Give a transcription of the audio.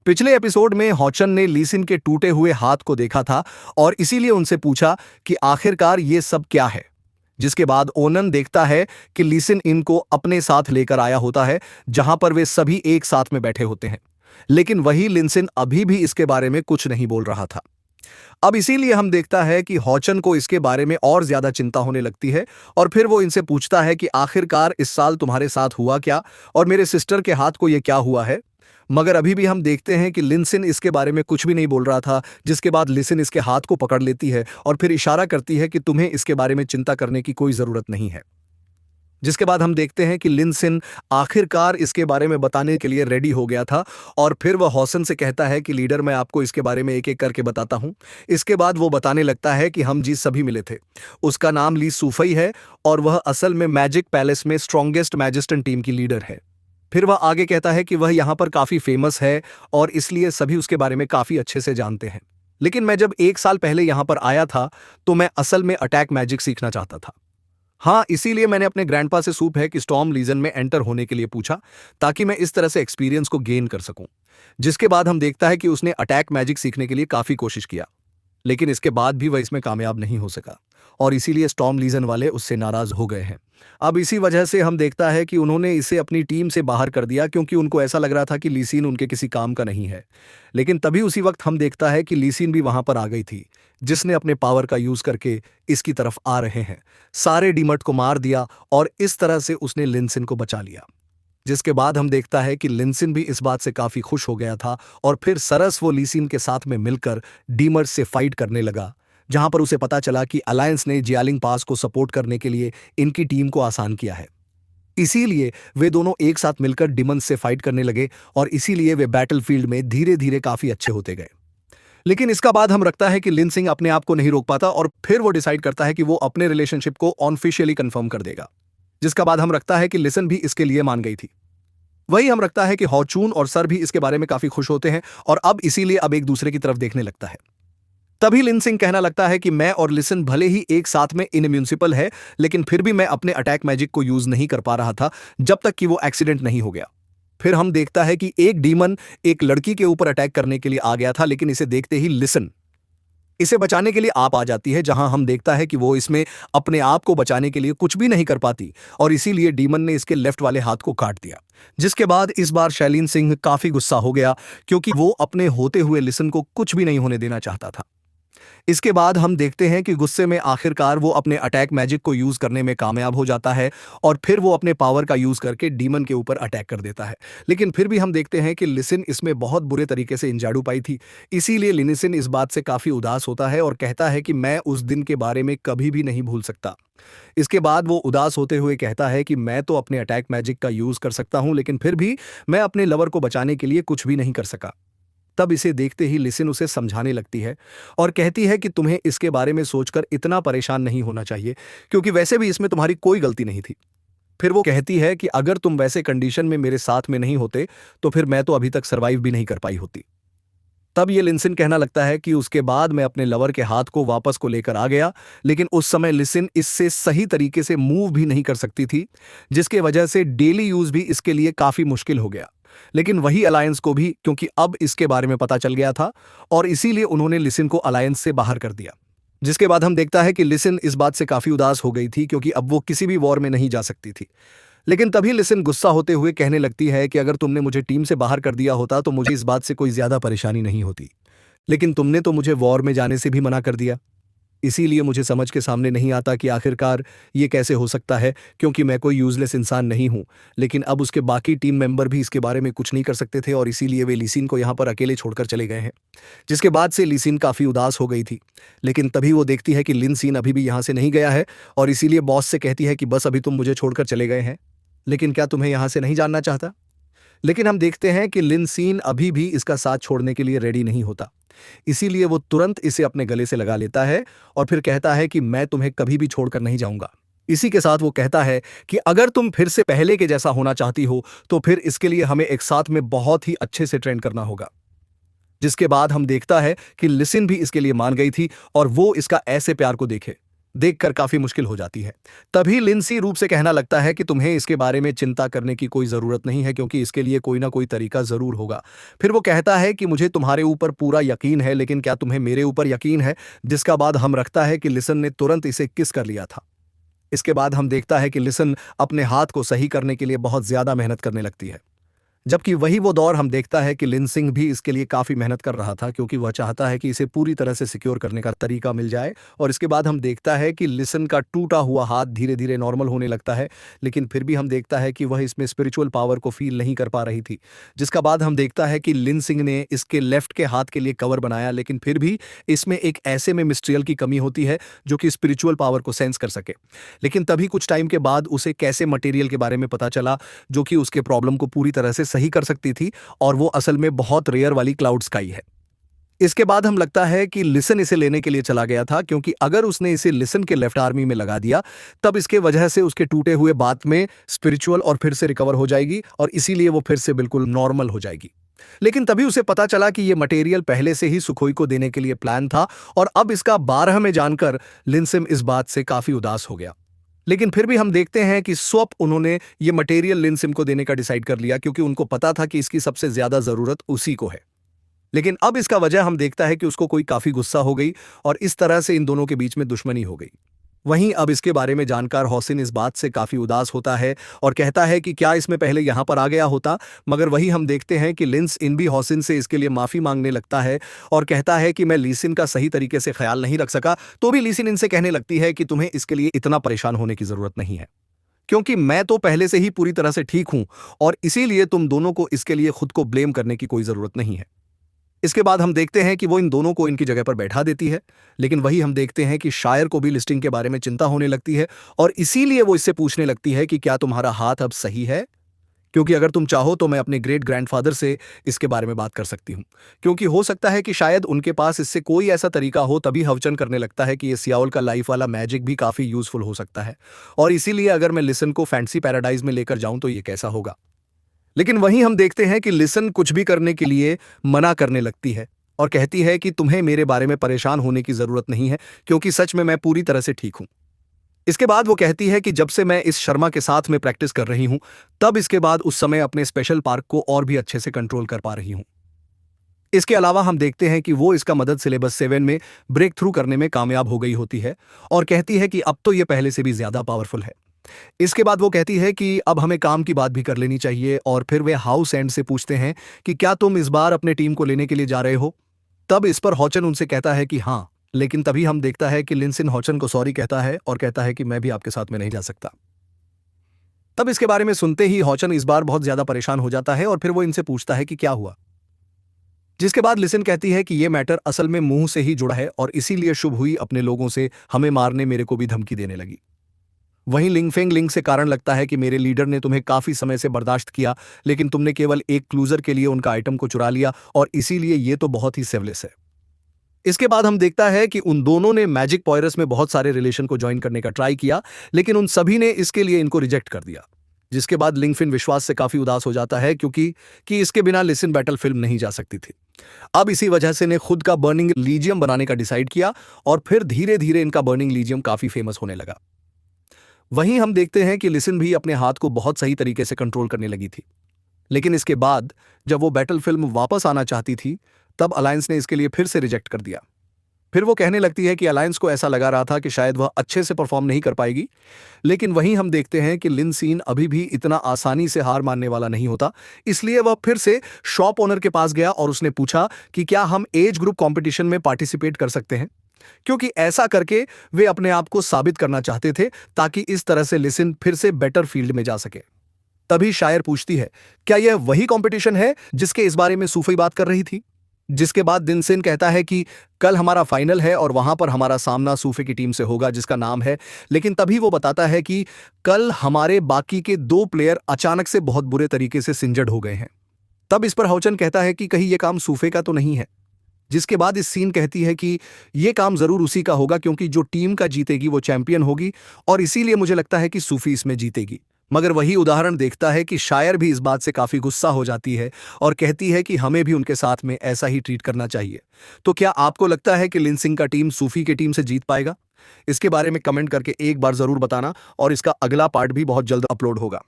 पिछले एपिसोड में हॉचन ने लीसिन के टूटे हुए हाथ को देखा था और इसीलिए उनसे पूछा कि आखिरकार ये सब क्या है। जिसके बाद ओनन देखता है कि लीसिन इनको अपने साथ लेकर आया होता है, जहां पर वे सभी एक साथ में बैठे होते हैं। लेकिन वही लिनसिन अभी भी इसके बारे में कुछ नहीं बोल रहा था। अब इसीलिए हम देखता है कि हॉचन को इसके बारे में और ज्यादा चिंता होने लगती है और फिर वो इनसे पूछता है कि आखिरकार इस साल तुम्हारे साथ हुआ क्या और मेरे सिस्टर के हाथ को ये क्या हुआ है। मगर अभी भी हम देखते हैं कि लिनसिन इसके बारे में कुछ भी नहीं बोल रहा था, जिसके बाद लिसिन इसके हाथ को पकड़ लेती है और फिर इशारा करती है कि तुम्हें इसके बारे में चिंता करने की कोई जरूरत नहीं है। जिसके बाद हम देखते हैं कि लिनसिन आखिरकार इसके बारे में बताने के लिए रेडी हो गया था और फिर वह हॉसन से कहता है कि लीडर, मैं आपको इसके बारे में एक एक करके बताता हूं। इसके बाद वो बताने लगता है कि हम जी सभी मिले थे। उसका नाम ली सूफई है और वह असल में मैजिक पैलेस में स्ट्रॉन्गेस्ट मैजिस्टन टीम की लीडर है। फिर वह आगे कहता है कि वह यहाँ पर काफी फेमस है और इसलिए सभी उसके बारे में काफी अच्छे से जानते हैं। लेकिन मैं जब 1 साल पहले यहाँ पर आया था तो मैं असल में अटैक मैजिक सीखना चाहता था। हाँ, इसीलिए मैंने अपने ग्रैंडपा से सूप है कि स्टॉर्म लीजन में एंटर होने के लिए पूछा, ताकि मैं इस तरह से एक्सपीरियंस को गेन कर सकूं। जिसके बाद हम देखता है कि उसने अटैक मैजिक सीखने के लिए काफी कोशिश किया, लेकिन इसके बाद भी वह इसमें कामयाब नहीं हो सका और इसीलिए स्टॉर्म लीजन वाले उससे नाराज हो गए हैं। अब इसी वजह से हम देखता है कि उन्होंने इसे अपनी टीम से बाहर कर दिया, क्योंकि उनको ऐसा लग रहा था कि लीसीन उनके किसी काम का नहीं है। लेकिन तभी उसी वक्त हम देखता है कि लीसीन भी वहां पर आ गई थी, जिसने अपने पावर का यूज करके इसकी तरफ आ रहे हैं सारे डीमट को मार दिया और इस तरह से उसने लिनसिन को बचा लिया। जिसके बाद हम देखता है कि लिनसिन भी इस बात से काफी खुश हो गया था और फिर सरस वो लीसिन के साथ में मिलकर डीमर्स से फाइट करने लगा, जहां पर उसे पता चला कि अलायंस ने जियालिंग पास को सपोर्ट करने के लिए इनकी टीम को आसान किया है। इसीलिए वे दोनों एक साथ मिलकर डिमंस से फाइट करने लगे और इसीलिए वे बैटलफील्ड में धीरे धीरे काफी अच्छे होते गए। लेकिन इसका बाद हम रखता है कि लिन सिंह अपने आप को नहीं रोक पाता और फिर वो डिसाइड करता है कि वो अपने रिलेशनशिप को ऑफिशियली कंफर्म कर देगा। जिसका बाद हम रखता है कि लिसन भी इसके लिए मान गई थी। वही हम रखता है कि हॉचून और सर भी इसके बारे में काफी खुश होते हैं और अब इसीलिए अब एक दूसरे की तरफ देखने लगता है। तभी लिन सिंह कहना लगता है कि मैं और लिसन भले ही एक साथ में इनम्यूनिसिपल है, लेकिन फिर भी मैं अपने अटैक मैजिक को यूज नहीं कर पा रहा था जब तक कि वो एक्सीडेंट नहीं हो गया। फिर हम देखता है कि एक डीमन एक लड़की के ऊपर अटैक करने के लिए आ गया था, लेकिन इसे देखते ही लिसन इसे बचाने के लिए आप आ जाती है, जहां हम देखता है कि वो इसमें अपने आप को बचाने के लिए कुछ भी नहीं कर पाती और इसीलिए डीमन ने इसके लेफ्ट वाले हाथ को काट दिया। जिसके बाद इस बार शैलीन सिंह काफी गुस्सा हो गया, क्योंकि वो अपने होते हुए लिसन को कुछ भी नहीं होने देना चाहता था। इसके बाद हम देखते हैं कि गुस्से में आखिरकार वो अपने अटैक मैजिक को यूज करने में कामयाब हो जाता है और फिर वो अपने पावर का यूज करके डीमन के ऊपर अटैक कर देता है। लेकिन फिर भी हम देखते हैं कि लिसिन इसमें बहुत बुरे तरीके से इंजाड़ू पाई थी। इसीलिए लिनिसिन इस बात से काफी उदास होता है और कहता है कि मैं उस दिन के बारे में कभी भी नहीं भूल सकता। इसके बाद वो उदास होते हुए कहता है कि मैं तो अपने अटैक मैजिक का यूज कर सकता हूं, लेकिन फिर भी मैं अपने लवर को बचाने के लिए कुछ भी नहीं कर सका। तब इसे देखते ही लिसिन उसे समझाने लगती है और कहती है कि तुम्हें इसके बारे में सोचकर इतना परेशान नहीं होना चाहिए, क्योंकि वैसे भी इसमें तुम्हारी कोई गलती नहीं थी। फिर वो कहती है कि अगर तुम वैसे कंडीशन में मेरे साथ में नहीं होते तो फिर मैं तो अभी तक सरवाइव भी नहीं कर पाई होती। तब ये लिनसिन कहना लगता है कि उसके बाद मैं अपने लवर के हाथ को वापस को लेकर आ गया, लेकिन उस समय लिसिन इससे सही तरीके से मूव भी नहीं कर सकती थी, जिसके वजह से डेली यूज भी इसके लिए काफी मुश्किल हो गया। लेकिन वही अलायंस को भी, क्योंकि अब इसके बारे में पता चल गया था और इसीलिए उन्होंने लिसिन को अलायंस से बाहर कर दिया। जिसके बाद हम देखता है कि लिसिन इस बात से काफी उदास हो गई थी, क्योंकि अब वो किसी भी वॉर में नहीं जा सकती थी। लेकिन तभी लिसिन गुस्सा होते हुए कहने लगती है कि अगर तुमने मुझे टीम से बाहर कर दिया होता तो मुझे इस बात से कोई ज्यादा परेशानी नहीं होती, लेकिन तुमने तो मुझे वॉर में जाने से भी मना कर दिया। इसीलिए मुझे समझ के सामने नहीं आता कि आखिरकार ये कैसे हो सकता है, क्योंकि मैं कोई यूजलेस इंसान नहीं हूं। लेकिन अब उसके बाकी टीम मेंबर भी इसके बारे में कुछ नहीं कर सकते थे और इसीलिए वे लीसिन को यहां पर अकेले छोड़कर चले गए हैं। जिसके बाद से लीसिन काफी उदास हो गई थी। लेकिन तभी वो देखती है कि लिनसिन अभी भी यहां से नहीं गया है और इसीलिए बॉस से कहती है कि बस अभी तुम मुझे छोड़कर चले गए हैं, लेकिन क्या तुम्हें यहां से नहीं जानना चाहता। लेकिन हम देखते हैं कि लिनसीन अभी भी इसका साथ छोड़ने के लिए रेडी नहीं होता। इसीलिए वो तुरंत इसे अपने गले से लगा लेता है और फिर कहता है कि मैं तुम्हें कभी भी छोड़कर नहीं जाऊंगा। इसी के साथ वो कहता है कि अगर तुम फिर से पहले के जैसा होना चाहती हो तो फिर इसके लिए हमें एक साथ में बहुत ही अच्छे से ट्रेन करना होगा। जिसके बाद हम देखता है कि लिसिन भी इसके लिए मान गई थी और वो इसका ऐसे प्यार को देखे। देखकर काफी मुश्किल हो जाती है। तभी लिंसी रूप से कहना लगता है कि तुम्हें इसके बारे में चिंता करने की कोई जरूरत नहीं है क्योंकि इसके लिए कोई ना कोई तरीका जरूर होगा। फिर वो कहता है कि मुझे तुम्हारे ऊपर पूरा यकीन है, लेकिन क्या तुम्हें मेरे ऊपर यकीन है? जिसका बाद हम रखता है कि लिसन ने तुरंत इसे किस कर लिया था। इसके बाद हम देखता है कि लिसन अपने हाथ को सही करने के लिए बहुत ज्यादा मेहनत करने लगती है। जबकि वही वो दौर हम देखता है कि लिन सिंह भी इसके लिए काफ़ी मेहनत कर रहा था क्योंकि वह चाहता है कि इसे पूरी तरह से सिक्योर करने का तरीका मिल जाए। और इसके बाद हम देखता है कि लिसन का टूटा हुआ हाथ धीरे धीरे नॉर्मल होने लगता है, लेकिन फिर भी हम देखता है कि वह इसमें स्पिरिचुअल पावर को फील नहीं कर पा रही थी। जिसका बाद हम देखता है कि लिन सिंह ने इसके लेफ्ट के हाथ के लिए कवर बनाया, लेकिन फिर भी इसमें एक ऐसे में मिस्ट्रियल की कमी होती है जो कि स्पिरिचुअल पावर को सेंस कर सके। लेकिन तभी कुछ टाइम के बाद उसे कैसे मटेरियल के बारे में पता चला जो कि उसके प्रॉब्लम को पूरी तरह से सही कर सकती थी, और वो असल में बहुत रेयर वाली क्लाउड स्काई है। इसके बाद हम लगता है कि लिसन इसे लेने के लिए चला गया था क्योंकि अगर उसने इसे लिसन के लेफ्ट आर्मी में लगा दिया तब इसके वजह से उसके टूटे हुए बात में स्पिरिचुअल और फिर से रिकवर हो जाएगी और इसीलिए वो फिर से बिल्कुल नॉर्मल हो जाएगी। लेकिन तभी उसे पता चला कि ये मटेरियल पहले से ही सुखोई को देने के लिए प्लान था, और अब इसका 12 में जानकर लिनसिम इस बात से काफी उदास हो गया। लेकिन फिर भी हम देखते हैं कि स्वप उन्होंने ये मटेरियल लिनसिम को देने का डिसाइड कर लिया क्योंकि उनको पता था कि इसकी सबसे ज्यादा जरूरत उसी को है। लेकिन अब इसका वजह हम देखता है कि उसको कोई काफी गुस्सा हो गई और इस तरह से इन दोनों के बीच में दुश्मनी हो गई। वहीं अब इसके बारे में जानकार हौसिन इस बात से काफी उदास होता है और कहता है कि क्या इसमें पहले यहां पर आ गया होता। मगर वही हम देखते हैं कि लिंस इन भी हौसिन से इसके लिए माफी मांगने लगता है और कहता है कि मैं लीसिन का सही तरीके से ख्याल नहीं रख सका। तो भी लीसिन इनसे कहने लगती है कि तुम्हें इसके लिए इतना परेशान होने की जरूरत नहीं है क्योंकि मैं तो पहले से ही पूरी तरह से ठीक हूं, और इसीलिए तुम दोनों को इसके लिए खुद को ब्लेम करने की कोई जरूरत नहीं है। इसके बाद हम देखते हैं कि वो इन दोनों को इनकी जगह पर बैठा देती है। लेकिन वही हम देखते हैं कि शायर को भी लिस्टिंग के बारे में चिंता होने लगती है और इसीलिए वो इससे पूछने लगती है कि क्या तुम्हारा हाथ अब सही है, क्योंकि अगर तुम चाहो तो मैं अपने ग्रेट ग्रैंडफादर से इसके बारे में बात कर सकती हूँ, क्योंकि हो सकता है कि शायद उनके पास इससे कोई ऐसा तरीका हो। तभी हवचन करने लगता है कि ये सियाओल का लाइफ वाला मैजिक भी काफी यूजफुल हो सकता है, और इसीलिए अगर मैं लिसन को फैंसी पैराडाइज में लेकर जाऊं तो ये कैसा होगा। लेकिन वहीं हम देखते हैं कि लिसन कुछ भी करने के लिए मना करने लगती है और कहती है कि तुम्हें मेरे बारे में परेशान होने की जरूरत नहीं है क्योंकि सच में मैं पूरी तरह से ठीक हूं। इसके बाद वो कहती है कि जब से मैं इस शर्मा के साथ में प्रैक्टिस कर रही हूं तब इसके बाद उस समय अपने स्पेशल पार्क को और भी अच्छे से कंट्रोल कर पा रही हूं। इसके अलावा हम देखते हैं कि वो इसका मदद सिलेबस 7 में ब्रेक थ्रू करने में कामयाब हो गई होती है और कहती है कि अब तो ये पहले से भी ज्यादा पावरफुल है। इसके बाद वो कहती है कि अब हमें काम की बात भी कर लेनी चाहिए, और फिर वे हाउस एंड से पूछते हैं कि क्या तुम इस बार अपने टीम को लेने के लिए जा रहे हो। तब इस पर हॉचन उनसे कहता है कि हाँ, लेकिन तभी हम देखता है कि लिंसिन हॉचन को सॉरी कहता है और कहता है कि मैं भी आपके साथ में नहीं जा सकता। तब इसके बारे में सुनते ही हॉचन इस बार बहुत ज्यादा परेशान हो जाता है और फिर वो इनसे पूछता है कि क्या हुआ। जिसके बाद लिसन कहती है कि ये मैटर असल में मुंह से ही जुड़ा है और इसीलिए शुभ हुई अपने लोगों से हमें मारने मेरे को भी धमकी देने लगी। वहीं लिंगफेंग लिंग से कारण लगता है कि मेरे लीडर ने तुम्हें काफी समय से बर्दाश्त किया, लेकिन तुमने केवल एक क्लूजर के लिए उनका आइटम को चुरा लिया और इसीलिए ये तो बहुत ही सिविलिस है। इसके बाद हम देखता है कि उन दोनों ने मैजिक पॉयरस में बहुत सारे रिलेशन को ज्वाइन करने का ट्राई किया, लेकिन उन सभी ने इसके लिए इनको रिजेक्ट कर दिया। जिसके बाद लिंगफिन विश्वास से काफी उदास हो जाता है क्योंकि इसके बिना लिसन बैटल फिल्म नहीं जा सकती थी। अब इसी वजह से ने खुद का बर्निंग लीजियम बनाने का डिसाइड किया और फिर धीरे धीरे इनका बर्निंग लीजियम काफी फेमस होने लगा। वहीं हम देखते हैं कि लिसन भी अपने हाथ को बहुत सही तरीके से कंट्रोल करने लगी थी। लेकिन इसके बाद जब वो बैटल फिल्म वापस आना चाहती थी तब अलायंस ने इसके लिए फिर से रिजेक्ट कर दिया। फिर वो कहने लगती है कि अलायंस को ऐसा लगा रहा था कि शायद वह अच्छे से परफॉर्म नहीं कर पाएगी। लेकिन वहीं हम देखते हैं कि लिन सीन अभी भी इतना आसानी से हार मानने वाला नहीं होता, इसलिए वह फिर से शॉप ओनर के पास गया और उसने पूछा कि क्या हम एज ग्रुप कंपटीशन में पार्टिसिपेट कर सकते हैं, क्योंकि ऐसा करके वे अपने आप को साबित करना चाहते थे ताकि इस तरह से लिसन फिर से बेटर फील्ड में जा सके। तभी शायर पूछती है, क्या यह वही कंपटीशन है जिसके इस बारे में सूफी बात कर रही थी। जिसके बाद दिनसिन कहता है कि कल हमारा फाइनल है और वहां पर हमारा सामना सूफे की टीम से होगा जिसका नाम है। लेकिन तभी वो बताता है कि कल हमारे बाकी के 2 प्लेयर अचानक से बहुत बुरे तरीके से सिंजर्ड हो गए हैं। तब इस पर हौचन कहता है कि कहीं यह काम सूफे का तो नहीं है। जिसके बाद इस सीन कहती है कि यह काम जरूर उसी का होगा क्योंकि जो टीम का जीतेगी वो चैंपियन होगी और इसीलिए मुझे लगता है कि सूफी इसमें जीतेगी। मगर वही उदाहरण देखता है कि शायर भी इस बात से काफी गुस्सा हो जाती है और कहती है कि हमें भी उनके साथ में ऐसा ही ट्रीट करना चाहिए। तो क्या आपको लगता है कि लिन सिंह का टीम सूफी की टीम से जीत पाएगा? इसके बारे में कमेंट करके एक बार ज़रूर बताना और इसका अगला पार्ट भी बहुत जल्द अपलोड होगा।